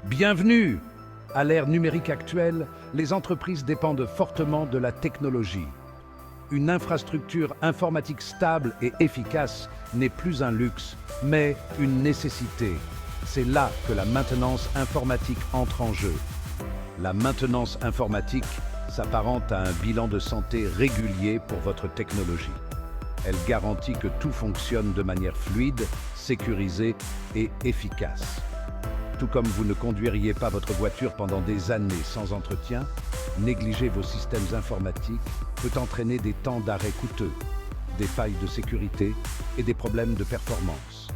Bienvenue! À l'ère numérique actuelle, les entreprises dépendent fortement de la technologie. Une infrastructure informatique stable et efficace n'est plus un luxe, mais une nécessité. C'est là que la maintenance informatique entre en jeu. La maintenance informatique s'apparente à un bilan de santé régulier pour votre technologie. Elle garantit que tout fonctionne de manière fluide, sécurisée et efficace. Tout comme vous ne conduiriez pas votre voiture pendant des années sans entretien, négliger vos systèmes informatiques peut entraîner des temps d'arrêt coûteux, des failles de sécurité et des problèmes de performance.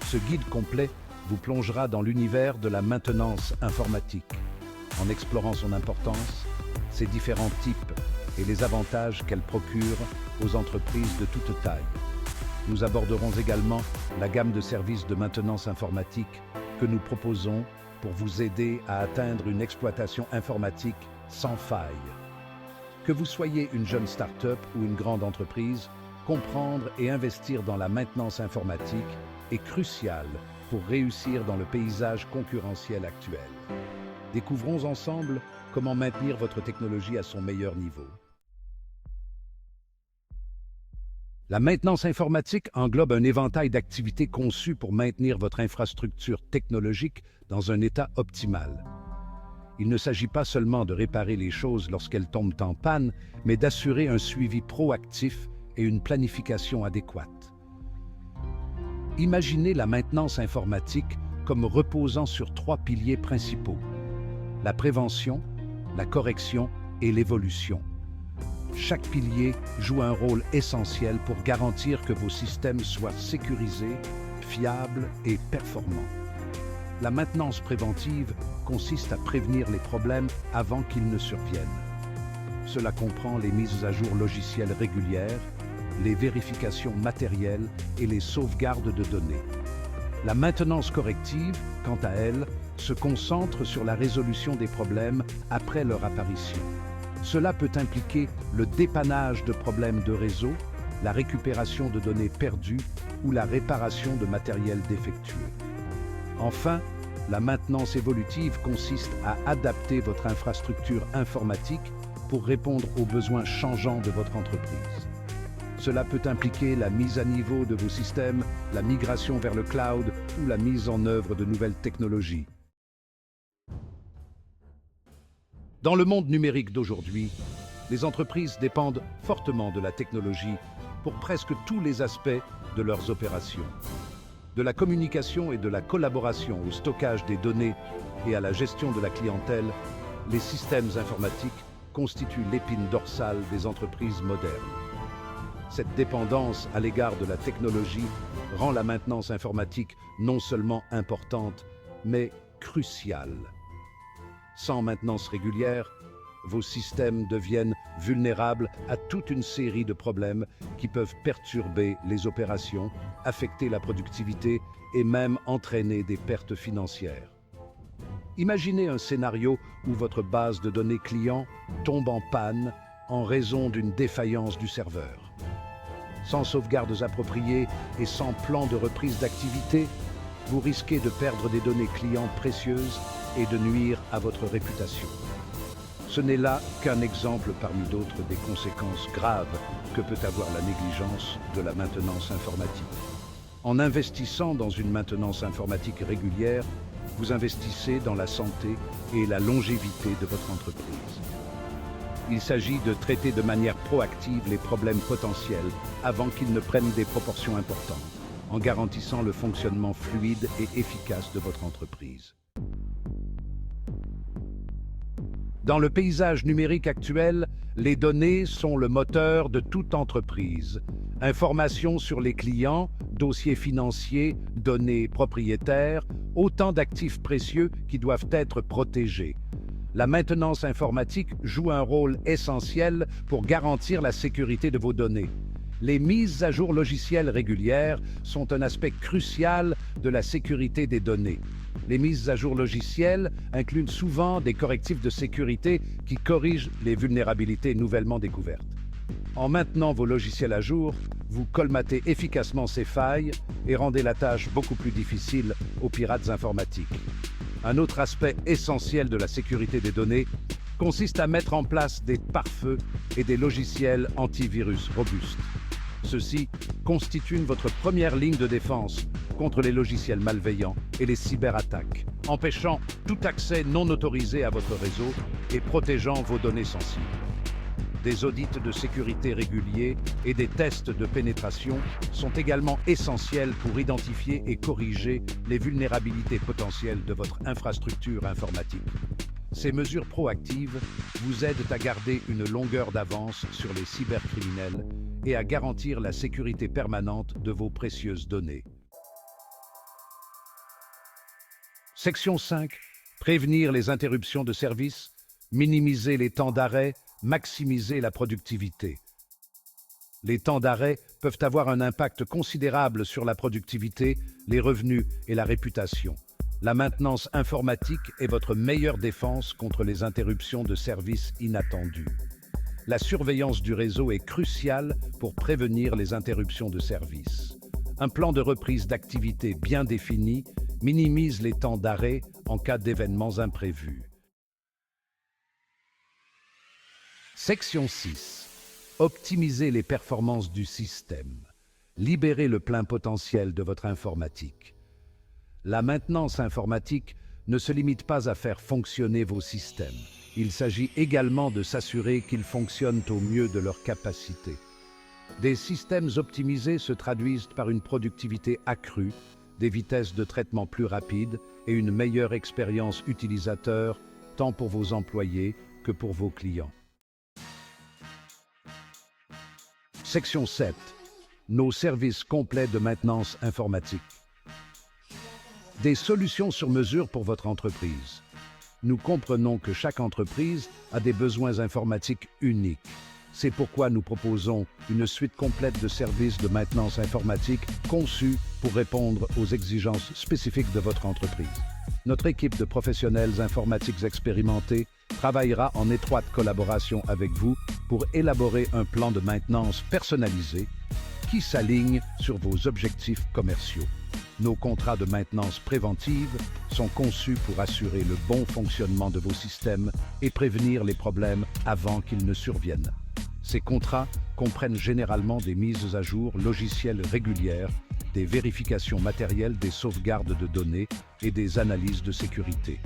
Ce guide complet vous plongera dans l'univers de la maintenance informatique, en explorant son importance, ses différents types et les avantages qu'elle procure aux entreprises de toute taille. Nous aborderons également la gamme de services de maintenance informatique que nous proposons pour vous aider à atteindre une exploitation informatique sans faille. Que vous soyez une jeune start-up ou une grande entreprise, comprendre et investir dans la maintenance informatique est crucial pour réussir dans le paysage concurrentiel actuel. Découvrons ensemble comment maintenir votre technologie à son meilleur niveau. La maintenance informatique englobe un éventail d'activités conçues pour maintenir votre infrastructure technologique dans un état optimal. Il ne s'agit pas seulement de réparer les choses lorsqu'elles tombent en panne, mais d'assurer un suivi proactif et une planification adéquate. Imaginez la maintenance informatique comme reposant sur 3 piliers principaux: la prévention, la correction et l'évolution. Chaque pilier joue un rôle essentiel pour garantir que vos systèmes soient sécurisés, fiables et performants. La maintenance préventive consiste à prévenir les problèmes avant qu'ils ne surviennent. Cela comprend les mises à jour logicielles régulières, les vérifications matérielles et les sauvegardes de données. La maintenance corrective, quant à elle, se concentre sur la résolution des problèmes après leur apparition. Cela peut impliquer le dépannage de problèmes de réseau, la récupération de données perdues ou la réparation de matériel défectueux. Enfin, la maintenance évolutive consiste à adapter votre infrastructure informatique pour répondre aux besoins changeants de votre entreprise. Cela peut impliquer la mise à niveau de vos systèmes, la migration vers le cloud ou la mise en œuvre de nouvelles technologies. Dans le monde numérique d'aujourd'hui, les entreprises dépendent fortement de la technologie pour presque tous les aspects de leurs opérations. De la communication et de la collaboration au stockage des données et à la gestion de la clientèle, les systèmes informatiques constituent l'épine dorsale des entreprises modernes. Cette dépendance à l'égard de la technologie rend la maintenance informatique non seulement importante, mais cruciale. Sans maintenance régulière, vos systèmes deviennent vulnérables à toute une série de problèmes qui peuvent perturber les opérations, affecter la productivité et même entraîner des pertes financières. Imaginez un scénario où votre base de données client tombe en panne en raison d'une défaillance du serveur. Sans sauvegardes appropriées et sans plan de reprise d'activité, vous risquez de perdre des données clients précieuses et de nuire à votre réputation. Ce n'est là qu'un exemple parmi d'autres des conséquences graves que peut avoir la négligence de la maintenance informatique. En investissant dans une maintenance informatique régulière, vous investissez dans la santé et la longévité de votre entreprise. Il s'agit de traiter de manière proactive les problèmes potentiels avant qu'ils ne prennent des proportions importantes, en garantissant le fonctionnement fluide et efficace de votre entreprise. Dans le paysage numérique actuel, les données sont le moteur de toute entreprise. Informations sur les clients, dossiers financiers, données propriétaires, autant d'actifs précieux qui doivent être protégés. La maintenance informatique joue un rôle essentiel pour garantir la sécurité de vos données. Les mises à jour logicielles régulières sont un aspect crucial de la sécurité des données. Les mises à jour logicielles incluent souvent des correctifs de sécurité qui corrigent les vulnérabilités nouvellement découvertes. En maintenant vos logiciels à jour, vous colmatez efficacement ces failles et rendez la tâche beaucoup plus difficile aux pirates informatiques. Un autre aspect essentiel de la sécurité des données consiste à mettre en place des pare-feux et des logiciels antivirus robustes. Ceux-ci constituent votre première ligne de défense contre les logiciels malveillants et les cyberattaques, empêchant tout accès non autorisé à votre réseau et protégeant vos données sensibles. Des audits de sécurité réguliers et des tests de pénétration sont également essentiels pour identifier et corriger les vulnérabilités potentielles de votre infrastructure informatique. Ces mesures proactives vous aident à garder une longueur d'avance sur les cybercriminels et à garantir la sécurité permanente de vos précieuses données. Section 5. Prévenir les interruptions de service, minimiser les temps d'arrêt, maximiser la productivité. Les temps d'arrêt peuvent avoir un impact considérable sur la productivité, les revenus et la réputation. La maintenance informatique est votre meilleure défense contre les interruptions de service inattendues. La surveillance du réseau est cruciale pour prévenir les interruptions de service. Un plan de reprise d'activité bien défini minimise les temps d'arrêt en cas d'événements imprévus. Section 6. Optimisez les performances du système. Libérez le plein potentiel de votre informatique. La maintenance informatique ne se limite pas à faire fonctionner vos systèmes. Il s'agit également de s'assurer qu'ils fonctionnent au mieux de leur capacité. Des systèmes optimisés se traduisent par une productivité accrue, des vitesses de traitement plus rapides et une meilleure expérience utilisateur, tant pour vos employés que pour vos clients. Section 7. Nos services complets de maintenance informatique. Des solutions sur mesure pour votre entreprise. Nous comprenons que chaque entreprise a des besoins informatiques uniques. C'est pourquoi nous proposons une suite complète de services de maintenance informatique conçus pour répondre aux exigences spécifiques de votre entreprise. Notre équipe de professionnels informatiques expérimentés travaillera en étroite collaboration avec vous pour élaborer un plan de maintenance personnalisé qui s'aligne sur vos objectifs commerciaux. Nos contrats de maintenance préventive sont conçus pour assurer le bon fonctionnement de vos systèmes et prévenir les problèmes avant qu'ils ne surviennent. Ces contrats comprennent généralement des mises à jour logicielles régulières, des vérifications matérielles, des sauvegardes de données et des analyses de sécurité.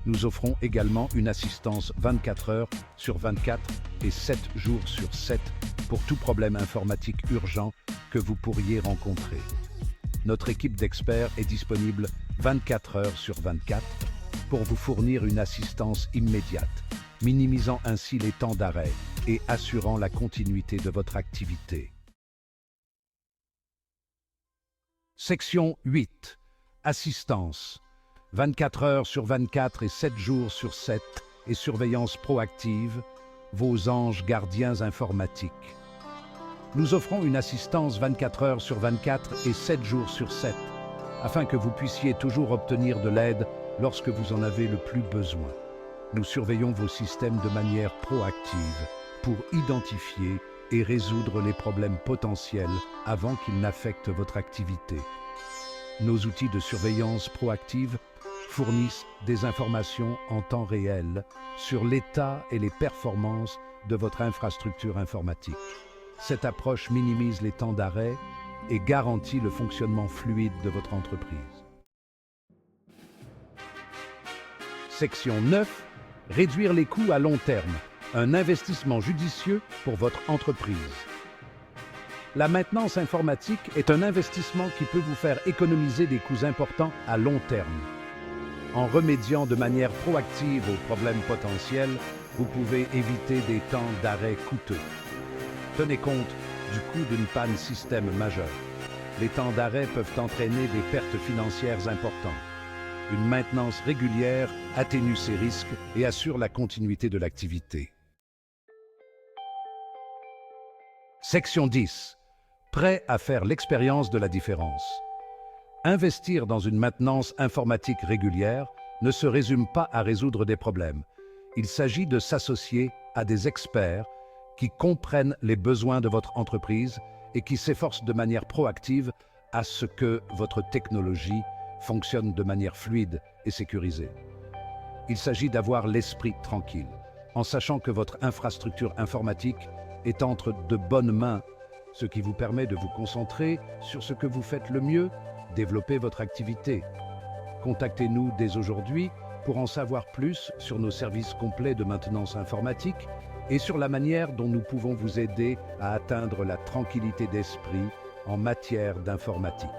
Nous offrons également une assistance 24 heures sur 24 et 7 jours sur 7 pour tout problème informatique urgent que vous pourriez rencontrer. Notre équipe d'experts est disponible 24 heures sur 24 pour vous fournir une assistance immédiate, minimisant ainsi les temps d'arrêt et assurant la continuité de votre activité. Section 8. Assistance. 24 heures sur 24 et 7 jours sur 7 et surveillance proactive, vos anges gardiens informatiques. Nous offrons une assistance 24 heures sur 24 et 7 jours sur 7, afin que vous puissiez toujours obtenir de l'aide lorsque vous en avez le plus besoin. Nous surveillons vos systèmes de manière proactive pour identifier et résoudre les problèmes potentiels avant qu'ils n'affectent votre activité. Nos outils de surveillance proactive fournissent des informations en temps réel sur l'état et les performances de votre infrastructure informatique. Cette approche minimise les temps d'arrêt et garantit le fonctionnement fluide de votre entreprise. Section 9. Réduire les coûts à long terme. Un investissement judicieux pour votre entreprise. La maintenance informatique est un investissement qui peut vous faire économiser des coûts importants à long terme. En remédiant de manière proactive aux problèmes potentiels, vous pouvez éviter des temps d'arrêt coûteux. Tenez compte du coût d'une panne système majeure. Les temps d'arrêt peuvent entraîner des pertes financières importantes. Une maintenance régulière atténue ces risques et assure la continuité de l'activité. Section 10. Prêt à faire l'expérience de la différence. Investir dans une maintenance informatique régulière ne se résume pas à résoudre des problèmes. Il s'agit de s'associer à des experts qui comprennent les besoins de votre entreprise et qui s'efforcent de manière proactive à ce que votre technologie fonctionne de manière fluide et sécurisée. Il s'agit d'avoir l'esprit tranquille, en sachant que votre infrastructure informatique est entre de bonnes mains, ce qui vous permet de vous concentrer sur ce que vous faites le mieux, développer votre activité. Contactez-nous dès aujourd'hui pour en savoir plus sur nos services complets de maintenance informatique et sur la manière dont nous pouvons vous aider à atteindre la tranquillité d'esprit en matière d'informatique.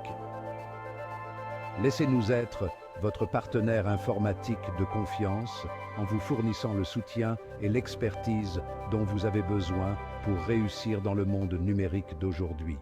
Laissez-nous être votre partenaire informatique de confiance en vous fournissant le soutien et l'expertise dont vous avez besoin pour réussir dans le monde numérique d'aujourd'hui.